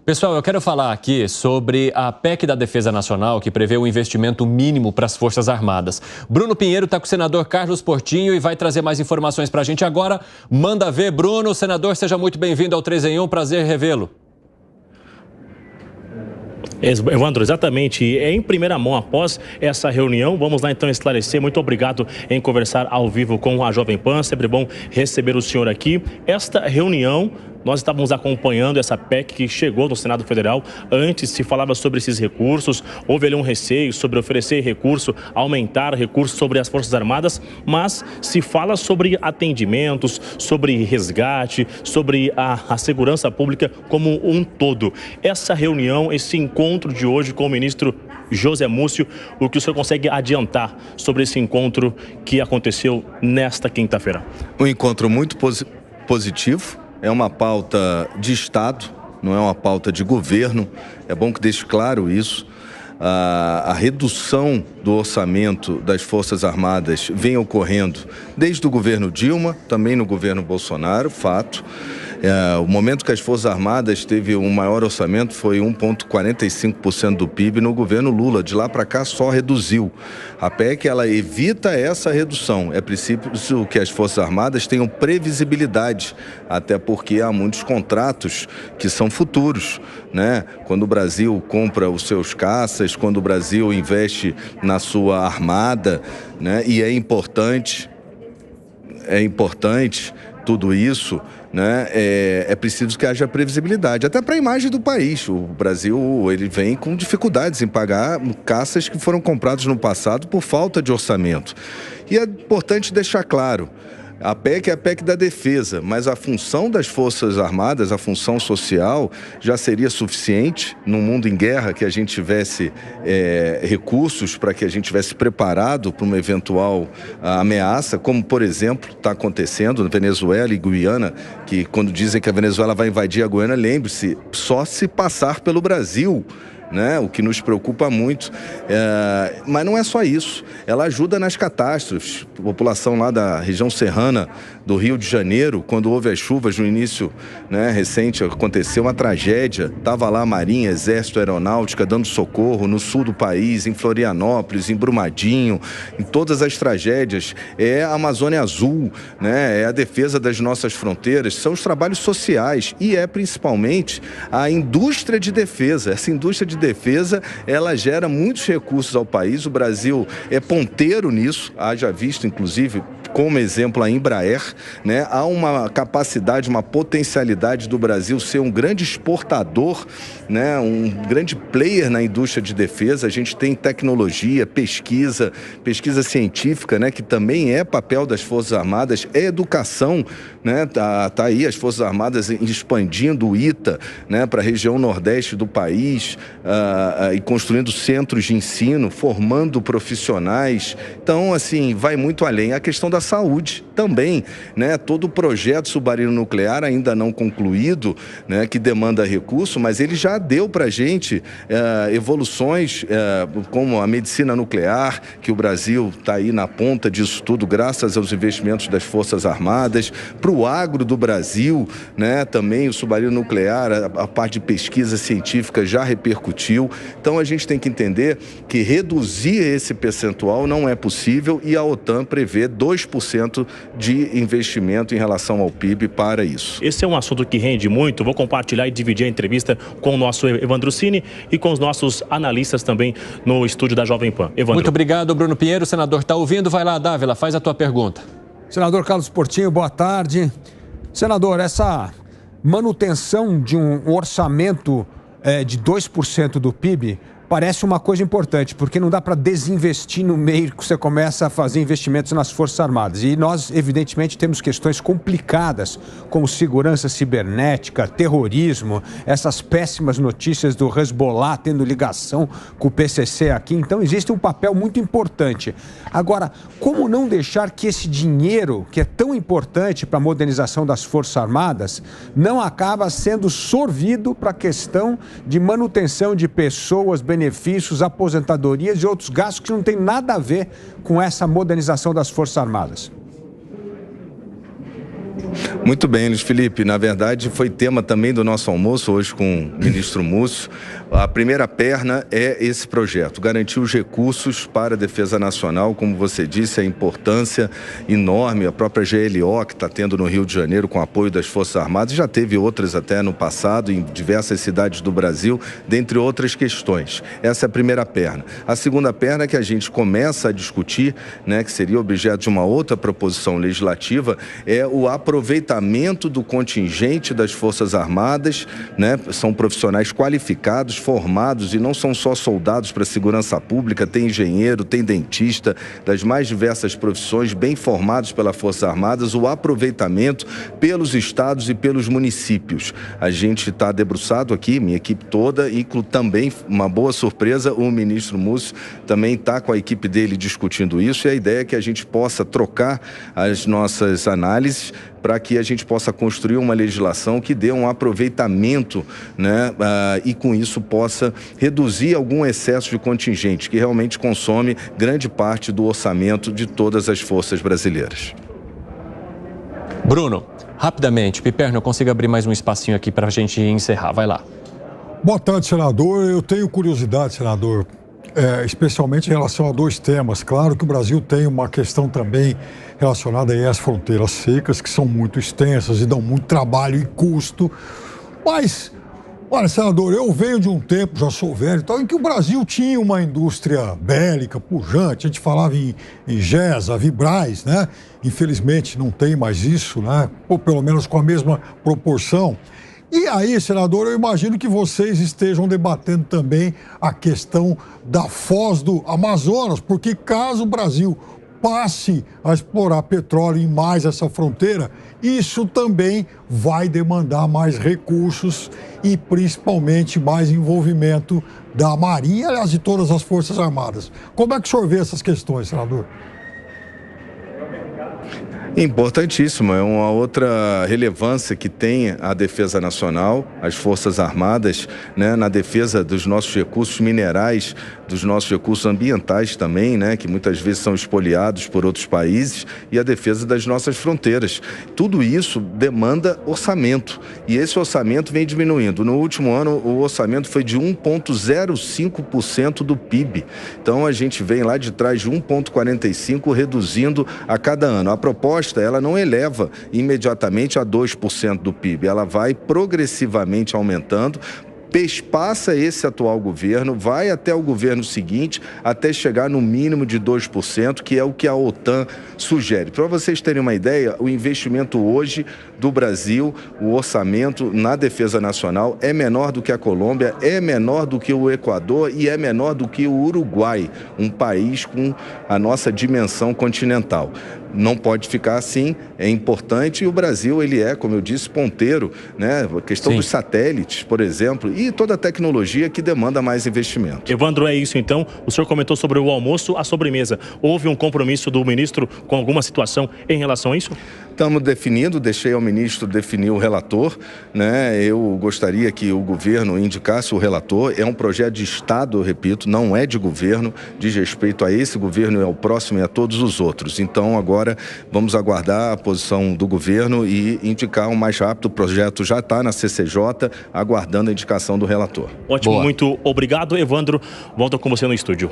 Pessoal, eu quero falar aqui sobre a PEC da Defesa Nacional, que prevê um investimento mínimo para as Forças Armadas. Bruno Pinheiro está com o senador Carlos Portinho e vai trazer mais informações para a gente agora. Manda ver, Bruno. Senador, seja muito bem-vindo ao 3 em 1, prazer revê-lo. Evandro, exatamente. Em primeira mão, após essa reunião, vamos lá então esclarecer. Muito obrigado em conversar ao vivo com a Jovem Pan. Sempre bom receber o senhor aqui. Esta reunião, nós estávamos acompanhando essa PEC que chegou no Senado Federal. Antes se falava sobre esses recursos, houve ali um receio sobre oferecer recurso, aumentar recursos sobre as Forças Armadas, mas se fala sobre atendimentos, sobre resgate, sobre a segurança pública como um todo. Essa reunião, esse encontro de hoje com o ministro José Múcio, o que o senhor consegue adiantar sobre esse encontro que aconteceu nesta quinta-feira? Um encontro muito positivo. É uma pauta de Estado, não é uma pauta de governo. É bom que deixe claro isso. A redução do orçamento das Forças Armadas vem ocorrendo desde o governo Dilma, também no governo Bolsonaro, fato. O momento que as Forças Armadas teve um maior orçamento foi 1,45% do PIB no governo Lula. De lá para cá só reduziu. A PEC, ela evita essa redução. É preciso que as Forças Armadas tenham previsibilidade, até porque há muitos contratos que são futuros, né? Quando o Brasil compra os seus caças, quando o Brasil investe na sua armada, né? E é importante tudo isso, né? É preciso que haja previsibilidade, até para a imagem do país. O Brasil, ele vem com dificuldades em pagar caças que foram comprados no passado por falta de orçamento. E é importante deixar claro, a PEC é a PEC da defesa, mas a função das Forças Armadas, a função social, já seria suficiente num mundo em guerra, que a gente tivesse recursos para que a gente tivesse preparado para uma eventual ameaça, como, por exemplo, está acontecendo na Venezuela e Guiana, que quando dizem que a Venezuela vai invadir a Guiana, lembre-se, só se passar pelo Brasil, né? O que nos preocupa muito, mas não é só isso, ela ajuda nas catástrofes. A população lá da região serrana do Rio de Janeiro, quando houve as chuvas no início, né, recente, aconteceu uma tragédia, estava lá a Marinha, Exército, Aeronáutica dando socorro no sul do país, em Florianópolis, em Brumadinho, em todas as tragédias. É a Amazônia Azul, né? É a defesa das nossas fronteiras, são os trabalhos sociais e é principalmente a indústria de defesa. Essa indústria de defesa, ela gera muitos recursos ao país. O Brasil é ponteiro nisso, haja visto, inclusive, como exemplo a Embraer, né? Há uma capacidade, uma potencialidade do Brasil ser um grande exportador, né? Um grande player na indústria de defesa. A gente tem tecnologia, pesquisa científica, né? Que também é papel das Forças Armadas, é educação, né? Tá aí as Forças Armadas expandindo o ITA, né? Para a região nordeste do país, e construindo centros de ensino, formando profissionais. Então, assim, vai muito além. A questão da saúde também, né? Todo o projeto submarino nuclear ainda não concluído, né? Que demanda recurso, mas ele já deu para a gente evoluções como a medicina nuclear, que o Brasil está aí na ponta disso tudo, graças aos investimentos das Forças Armadas. Para o agro do Brasil, né? Também o submarino nuclear, a parte de pesquisa científica já repercutiu. Então a gente tem que entender que reduzir esse percentual não é possível e a OTAN prevê 2% de investimento em relação ao PIB para isso. Esse é um assunto que rende muito. Vou compartilhar e dividir a entrevista com o nosso Evandro Cini e com os nossos analistas também no estúdio da Jovem Pan. Evandro. Muito obrigado, Bruno Pinheiro. O senador está ouvindo. Vai lá, Dávila, faz a tua pergunta. Senador Carlos Portinho, boa tarde. Senador, essa manutenção de um orçamento de 2% do PIB parece uma coisa importante, porque não dá para desinvestir no meio que você começa a fazer investimentos nas Forças Armadas. E nós, evidentemente, temos questões complicadas, como segurança cibernética, terrorismo, essas péssimas notícias do Hezbollah tendo ligação com o PCC aqui. Então, existe um papel muito importante. Agora, como não deixar que esse dinheiro, que é tão importante para a modernização das Forças Armadas, não acaba sendo sorvido para a questão de manutenção de pessoas, benefícios, aposentadorias e outros gastos que não tem nada a ver com essa modernização das Forças Armadas? Muito bem, Luiz Felipe. Na verdade, foi tema também do nosso almoço hoje com o ministro Múcio. A primeira perna é esse projeto, garantir os recursos para a defesa nacional, como você disse, a importância enorme, a própria GLO que está tendo no Rio de Janeiro com apoio das Forças Armadas, já teve outras até no passado em diversas cidades do Brasil, dentre outras questões. Essa é a primeira perna. A segunda perna que a gente começa a discutir, né, que seria objeto de uma outra proposição legislativa, é o aproveitamento do contingente das Forças Armadas, né, são profissionais qualificados, formados, e não são só soldados para a segurança pública, tem engenheiro, tem dentista, das mais diversas profissões, bem formados pelas Forças Armadas, o aproveitamento pelos estados e pelos municípios. A gente está debruçado aqui, minha equipe toda, inclui também, uma boa surpresa, o ministro Múcio também está com a equipe dele discutindo isso, e a ideia é que a gente possa trocar as nossas análises para que a gente possa construir uma legislação que dê um aproveitamento, né, e com isso possa reduzir algum excesso de contingente que realmente consome grande parte do orçamento de todas as forças brasileiras. Bruno, rapidamente, Piperno, eu consigo abrir mais um espacinho aqui para a gente encerrar. Vai lá. Boa tarde, senador. Eu tenho curiosidade, senador, especialmente em relação a dois temas. Claro que o Brasil tem uma questão também relacionada aí às fronteiras secas, que são muito extensas e dão muito trabalho e custo. Mas, olha, senador, eu venho de um tempo, já sou velho e tal, em que o Brasil tinha uma indústria bélica pujante. A gente falava em GESA, Vibraz, né? Infelizmente não tem mais isso, né? Ou pelo menos com a mesma proporção. E aí, senador, eu imagino que vocês estejam debatendo também a questão da foz do Amazonas, porque caso o Brasil passe a explorar petróleo em mais essa fronteira, isso também vai demandar mais recursos e principalmente mais envolvimento da Marinha, aliás, de todas as Forças Armadas. Como é que o senhor vê essas questões, senador? Importantíssimo, é uma outra relevância que tem a defesa nacional, as Forças Armadas, né, na defesa dos nossos recursos minerais, dos nossos recursos ambientais também, né, que muitas vezes são expoliados por outros países, e a defesa das nossas fronteiras. Tudo isso demanda orçamento, e esse orçamento vem diminuindo. No último ano, o orçamento foi de 1,05% do PIB. Então, a gente vem lá de trás de 1,45%, reduzindo a cada ano. A proposta, ela não eleva imediatamente a 2% do PIB, ela vai progressivamente aumentando, passa esse atual governo, vai até o governo seguinte, até chegar no mínimo de 2%, que é o que a OTAN sugere. Para vocês terem uma ideia, o investimento hoje do Brasil, o orçamento na defesa nacional é menor do que a Colômbia, é menor do que o Equador e é menor do que o Uruguai, um país com a nossa dimensão continental. Não pode ficar assim, é importante, e o Brasil, ele é, como eu disse, ponteiro, né? A questão dos satélites, por exemplo, e toda a tecnologia que demanda mais investimento. Evandro, é isso então. O senhor comentou sobre o almoço, a sobremesa. Houve um compromisso do ministro com alguma situação em relação a isso? Estamos definindo, deixei ao ministro definir o relator, né? Eu gostaria que o governo indicasse o relator. É um projeto de Estado, eu repito, não é de governo, diz respeito a esse governo e ao próximo e a todos os outros. Então, agora vamos aguardar a posição do governo e indicar o mais rápido. O projeto já está na CCJ, aguardando a indicação do relator. Ótimo, muito obrigado, Evandro. Volto com você no estúdio.